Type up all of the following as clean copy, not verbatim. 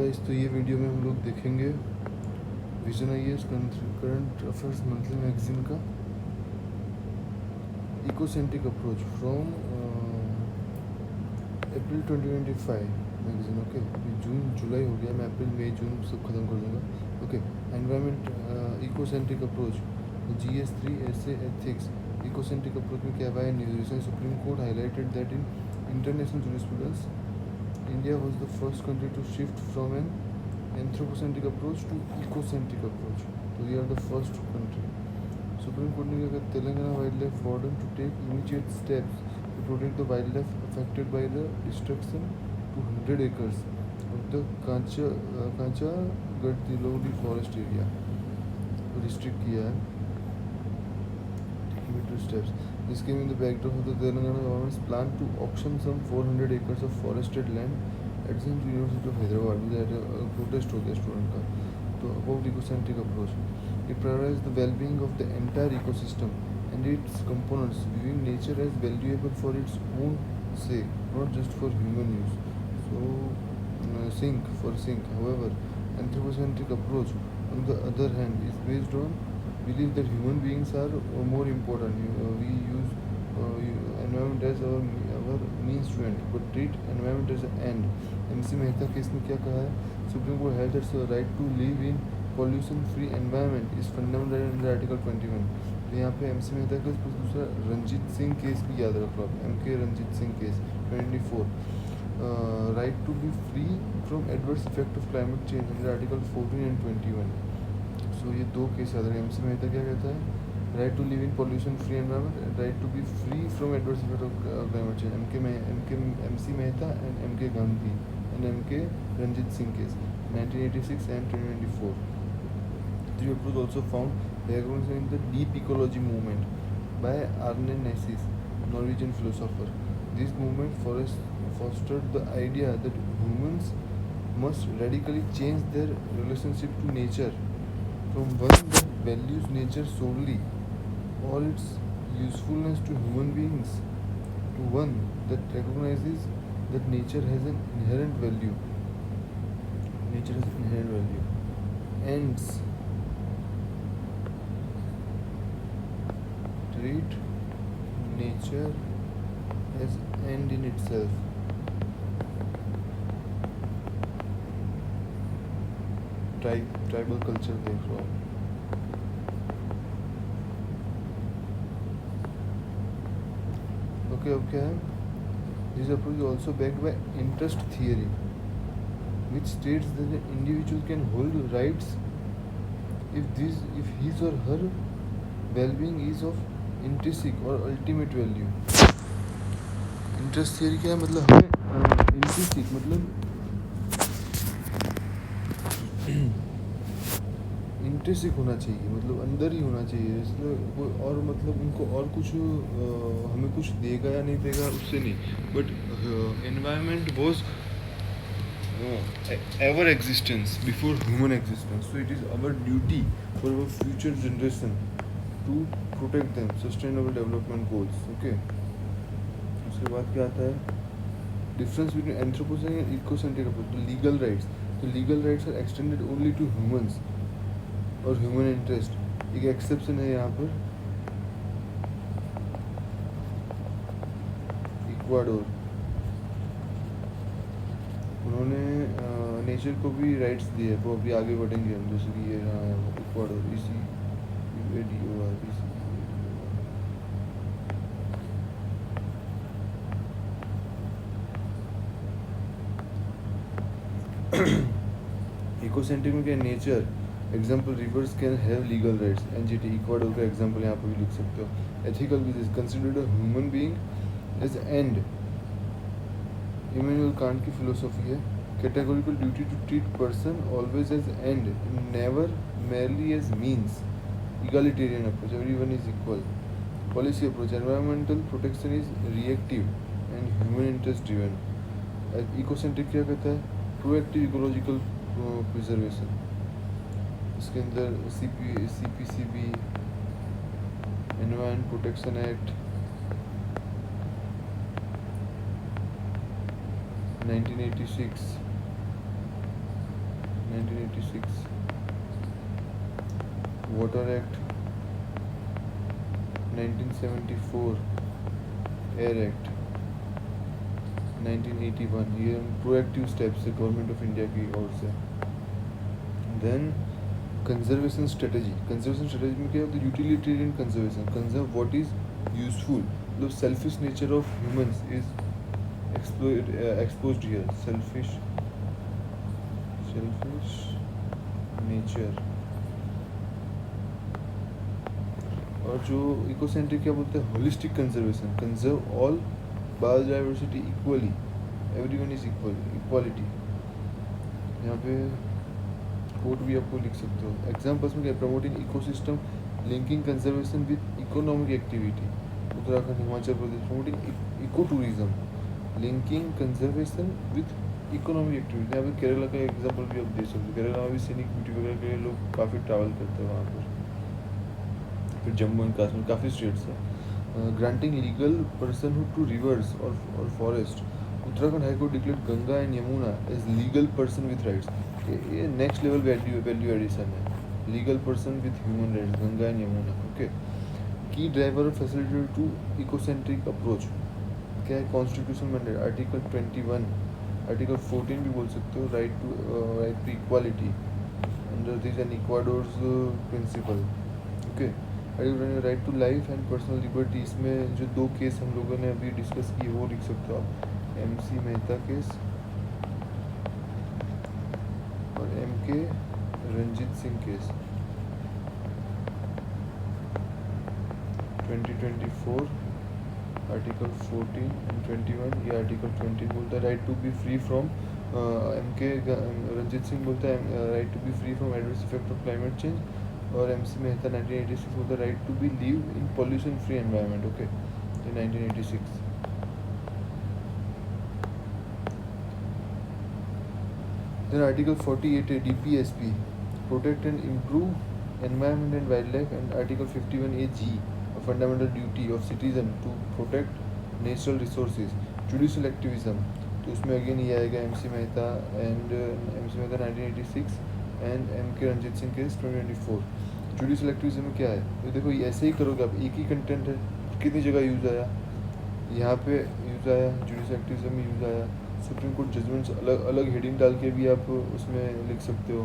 Guys, तो ये video में हम लोग देखेंगे vision IAS current affairs monthly magazine का ecocentric approach from April 2025 magazine. Okay, जून जुलाई हो गया, मैं अप्रैल मई जून सब खत्म कर दूंगा। Okay, environment ecocentric approach GS3 ऐसे एथिक्स। इकोसेंट्रिक अप्रोच में क्या है? Recent supreme court highlighted that in international jurisprudence India was the first country to shift from an anthropocentric approach to ecocentric approach. So we are the first country. Supreme Court ने कहा Telangana wildlife warden to take immediate steps to protect the wildlife affected by the destruction to 100 acres of the Kancha-Gadhilodi forest area. Restrict किया है immediate steps. This came in the backdrop of the Telangana government's plan to auction some 400 acres of forested land adjacent to University of Hyderabad. That protest हो गया student का. तो about ecocentric approach, it prioritizes the well-being of the entire ecosystem and its components, viewing nature as valuable for its own sake, not just for human use. So sink. However, anthropocentric approach, on the other hand, is based on believe that human beings are more important. We use environment as our means to end, but treat environment as an end. MC Mehta case में क्या कहा है? Supreme court held that the right to live in pollution free environment is fundamental under Article 21. तो यहाँ पे MC Mehta case plus दूसरा Ranjit Singh case भी याद रखो आप, MK Ranjit Singh case 24. Right to be free from adverse effect of climate change under Article 14 and 21. तो ये दो केस याद रखें। MC मेहता क्या कहता है? Right to live in pollution free environment and right to be free from adverse effect of climate change. MC Mehta and MK Gandhi and MK Ranjit Singh case 1986 and 2024. The approach also found recognition in the deep ecology movement by Arne Naessys, Norwegian philosopher. This movement fostered the idea that humans must radically change their relationship to nature from one that values nature solely, all its usefulness to human beings, to one that recognizes that nature has an inherent value. Ends treat nature as end in itself. Tribal culture देख लो। Okay, अब क्या है? This approach is also backed by interest theory which states that an individual can hold rights if his or her well-being is of intrinsic or ultimate value. Interest theory क्या है? मतलब हमें intrinsic मतलब intrinsic होना चाहिए, मतलब अंदर ही होना चाहिए, इसलिए कोई और मतलब उनको और कुछ हमें कुछ देगा या नहीं देगा उससे नहीं, but environment was ever existence before human existence, so it is our duty for our future generation to protect them, sustainable development goals. Okay, उसके बाद क्या आता है? Difference between anthropocentric and ecocentric approach. The legal rights. The legal rights are extended only to humans और human interest. एक exception है यहाँ पर, इक्वाडोर. उन्होंने नेचर को भी राइट्स दिए, वो अभी आगे बढ़ेंगे हम, जैसे कि ये इक्वाडोर इकोसेंट्रिक में क्या? Nature example rivers can have legal rights. NGT Ecuador का एग्जाम्पल यहाँ पर भी लिख सकते हो. Ethical business considered a human being as end. Immanuel Kant की फिलोसॉफी है. Categorical duty to treat person always as end, never merely as means. Egalitarian approach, everyone is equal. Policy approach, environmental protection is reactive and human interest driven. Ecocentric क्या कहता है? Proactive ecological preservation. इसके अंदर CPCB, Environment Protection Act 1986, 1986, Water Act 1974, Air Act 1981, ये proactive steps है government of India की ओर से. Then conservation strategy में क्या होता है? Utilitarian conservation, conserve what is useful. मतलब selfish nature of humans is exposed here. Selfish nature. और जो इकोसेंट्रिक क्या बोलते हैं? Holistic conservation, conserve all biodiversity equally, everyone is equal, equality. यहाँ पे कोड भी आपको लिख सकते हो. एग्जाम्पल्स में क्या? Promoting ecosystem, linking conservation with economic activity. Uttarakhand, Himachal Pradesh promoting eco tourism, linking conservation with economic activity. यहाँ पे केरला का एग्जाम्पल भी आप दे सकते हो. केरला में भी सीनिक ब्यूटी वगैरह के लिए लोग काफ़ी ट्रैवल करते हैं वहाँ पर. फिर जम्मू एंड कश्मीर, काफ़ी स्टेट्स हैं. Granting legal personhood to rivers और forest. Uttarakhand high court declared Ganga and Yamuna as legal person with rights. ये नेक्स्ट लेवल वैल्यू एडिशन है. Legal person with human rights, Ganga and Yamuna. Okay. Key driver और फैसिलिटेटर टू इकोसेंट्रिक अप्रोच क्या है? Constitution mandate, article 21, article 14 भी बोल सकते हो. Right to equality under this and Ecuador's principle. Okay. Right to life and personal liberty. इसमें जो दो केस हम लोगों ने अभी डिस्कस किए वो लिख सकते हो आप. MC मेहता केस और MK Ranjit Singh case. 2024 article 14 and 21. ये आर्टिकल 20 बोलता है right to be free from. MK Ranjit Singh बोलता है right to be free from adverse effect of climate change. और MC मेहता 1986 बोलता है right to be live in pollution free environment. Okay. ये 1986. Then Article 48A DPSP, protect and improve environment and wildlife, and Article 51AG, a fundamental duty of citizen to protect natural resources. Judicial activism, तो उसमें again ये आएगा MC Mehta 1986 and MK Ranjit Singh case 2024. Judicial activism में क्या है? तो देखो ये ऐसे ही करोगे आप. एक ही कंटेंट है, कितनी जगह यूज़ आया? यहाँ पे यूज़ आया, जुडिशल एक्टिविज्म में यूज़ आया. सुप्रीम कोर्ट जजमेंट्स अलग अलग हेडिंग डाल के भी आप उसमें लिख सकते हो.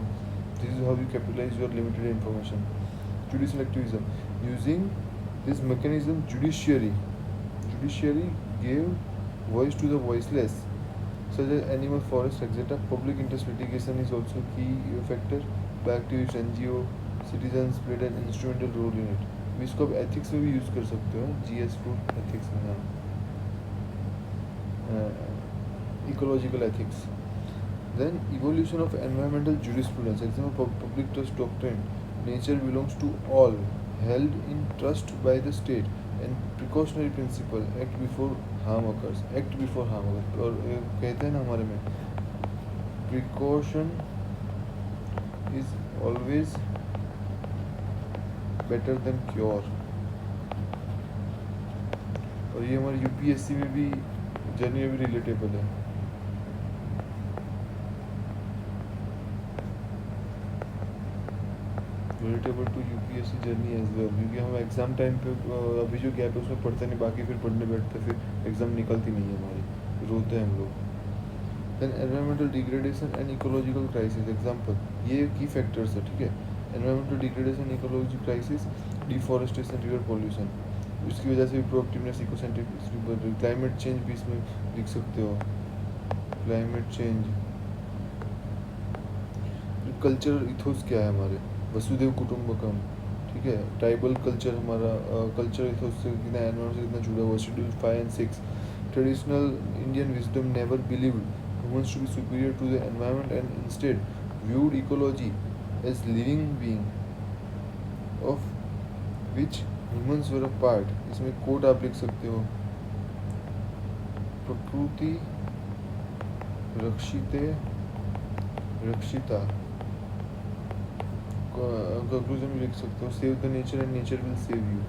This is how you capitalise your limited information. Judicial activism using this mechanism judiciary gave voice to the voiceless such as animal forest etc. Public interest litigation is also key factor. By activist NGO citizens played an instrumental role in it. इसको आप ethics में भी use कर सकते हो. GS food ethics में. हाँ. Ecological ethics. Then evolution of environmental jurisprudence. Example, public trust doctrine. Nature belongs to all, held in trust by the state, and precautionary principle. Act before harm occurs. और कहते हैं ना हमारे में, precaution is always better than cure. और ये हमारे UPSC में भी जर्नी में भी रिलेटेबल है. Relatable to UPSC journey as well, क्योंकि हम एग्ज़ाम टाइम पे अभी जो गैप है उसमें पढ़ते नहीं, बाकी फिर पढ़ने बैठते, फिर एग्ज़ाम निकलती नहीं है हमारी, रोते हैं हम लोग. Then environmental degradation and ecological crisis. Example, ये की फैक्टर्स है. ठीक है. Environmental degradation, ecological crisis, deforestation, river pollution. इसकी वजह से भी प्रोएक्टिवनेस, इकोसेंट्रिक. क्लाइमेट चेंज भी इसमें लिख सकते हो. Climate change. कल्चरल इथोस क्या है हमारे? वसुदेव कुटुंबकम. ठीक है. ट्राइबल कल्चर हमारा कल्चर इथोस से कितना, एनवायरमेंट से कितना जुड़ा हुआ. Schedule 5 and 6. Traditional Indian wisdom never believed humans to be superior to the environment and instead viewed ecology as living being of which humans were a part. इसमें coat आप लिख सकते हो. प्रकृति रक्षिते रक्षिता. कंक्लूजन में लिख सकते हो, save the nature and nature will save you.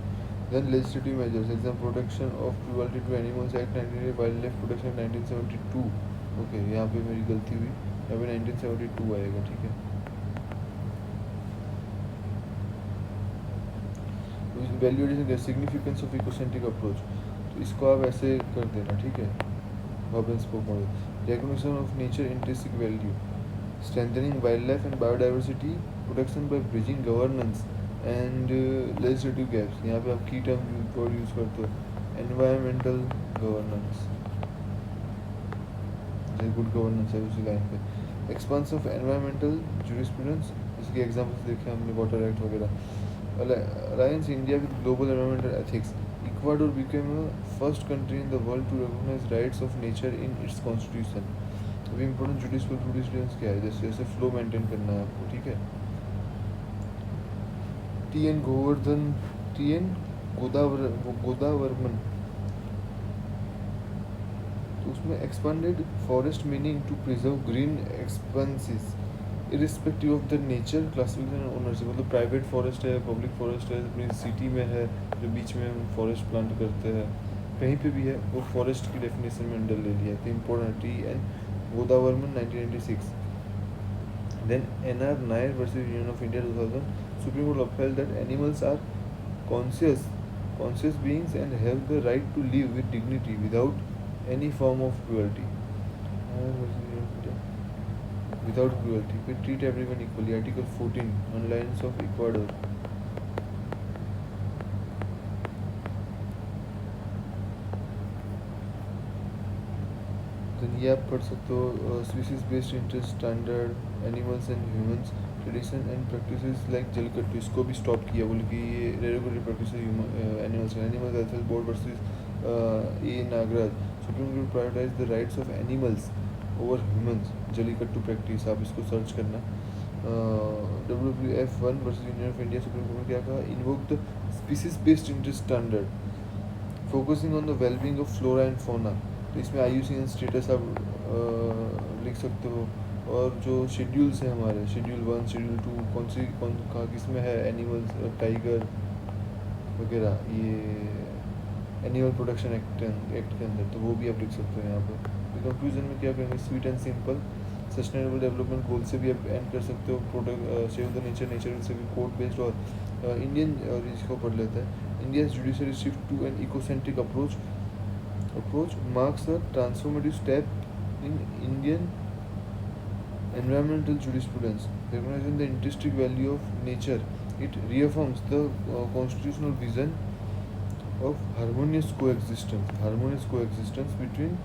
Then legislative measures. Example, protection of cruelty to animals act 1980, wildlife protection 1972. Okay. यहाँ पे मेरी गलती हुई, यहाँ पे 1972 आएगा. ठीक है. Value addition significance of ecocentric approach, तो इसको आप ऐसे कर देना, ठीक है। Hub and spoke model, recognition of nature intrinsic value, strengthening wildlife and biodiversity, protection by bridging governance and legislative gaps। यहाँ पे आप की टर्म वर्ड यूज़ करते हो, environmental governance, जैसे गुड गवर्नेंस है उसी लाइन पे। एक्सपांस ऑफ एनवायरमेंटल जूरिस्प्रूडेंस, जैसे कि एग्जाम्पल्स देखे हमने वाटर एक्ट वगैरह। Alliance India with global environmental ethics, Ecuador became first country in the world to recognise rights of nature in its constitution. अभी important judicial क्या है, जैसे जैसे फ्लो मेंटेन करना है आपको, ठीक है। टी एन गोदावरमन, तो उसमें expanded forest meaning to preserve green expanses irrespective of the nature classification ownership, मतलब प्राइवेट फॉरेस्ट है, पब्लिक फॉरेस्ट है, अपनी सिटी में है जो बीच में हम फॉरेस्ट प्लांट करते हैं, कहीं पे भी है, वो फॉरेस्ट की डेफिनेशन में अंडर ले लिया है। तो important T N Godavarman 1996। Then NR Nair versus Union of India 2000, Supreme Court upheld that animals are conscious beings and have the right to live with dignity without any form of cruelty. Nair versus Union of India, without cruelty, we treat everyone equally. Article 14, Alliance of Ecuador. Then ये आप पढ़ सकते हो, species based interest standard, animals and humans, tradition and practices like jallikattu, इसको भी stop किया, बोले कि ये regulatory practice animals welfare board versus A Nagaraj, supreme court prioritize the rights of animals over humans, jallikattu practice, आप इसको सर्च करना। WWF1 versus union of India, supreme court ने क्या कहा, invoke the species based interest standard focusing on the wellbeing of flora and फोना, तो इसमें IUCN status आप लिख सकते हो। और जो शेड्यूल्स हैं हमारे, शेड्यूल 1, शेड्यूल 2, कौन कहाँ किस में है, एनिमल्स, टाइगर वगैरह, ये एनिमल प्रोटेक्शन एक्ट के अंदर, तो वो भी आप लिख सकते हो यहाँ पर। तो कंक्लूजन में क्या करेंगे, sweet and simple, sustainable development goal से भी आप एंड कर सकते हो, protect save the nature, nature से भी कोड बेस्ड, और इंडियन, और इसको पढ़ लेते हैं, India's judiciary shift to an ecocentric approach marks a transformative step in Indian environmental jurisprudence, recognizing the intrinsic value of nature. It reaffirms the constitutional vision of harmonious coexistence between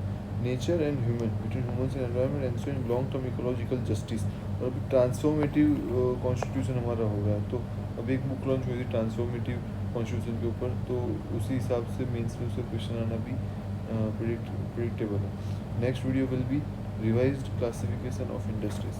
nature and between humans and environment, ensuring long-term ecological justice। और अभी transformative constitution हमारा हो गया, तो अभी एक book launch हुई थी ट्रांसफॉर्मेटिव कॉन्स्टिट्यूशन के ऊपर, तो उसी हिसाब से मेंस में उसका क्वेश्चन आना भी प्रिडिक्टेबल है। Next video will be revised classification of industries.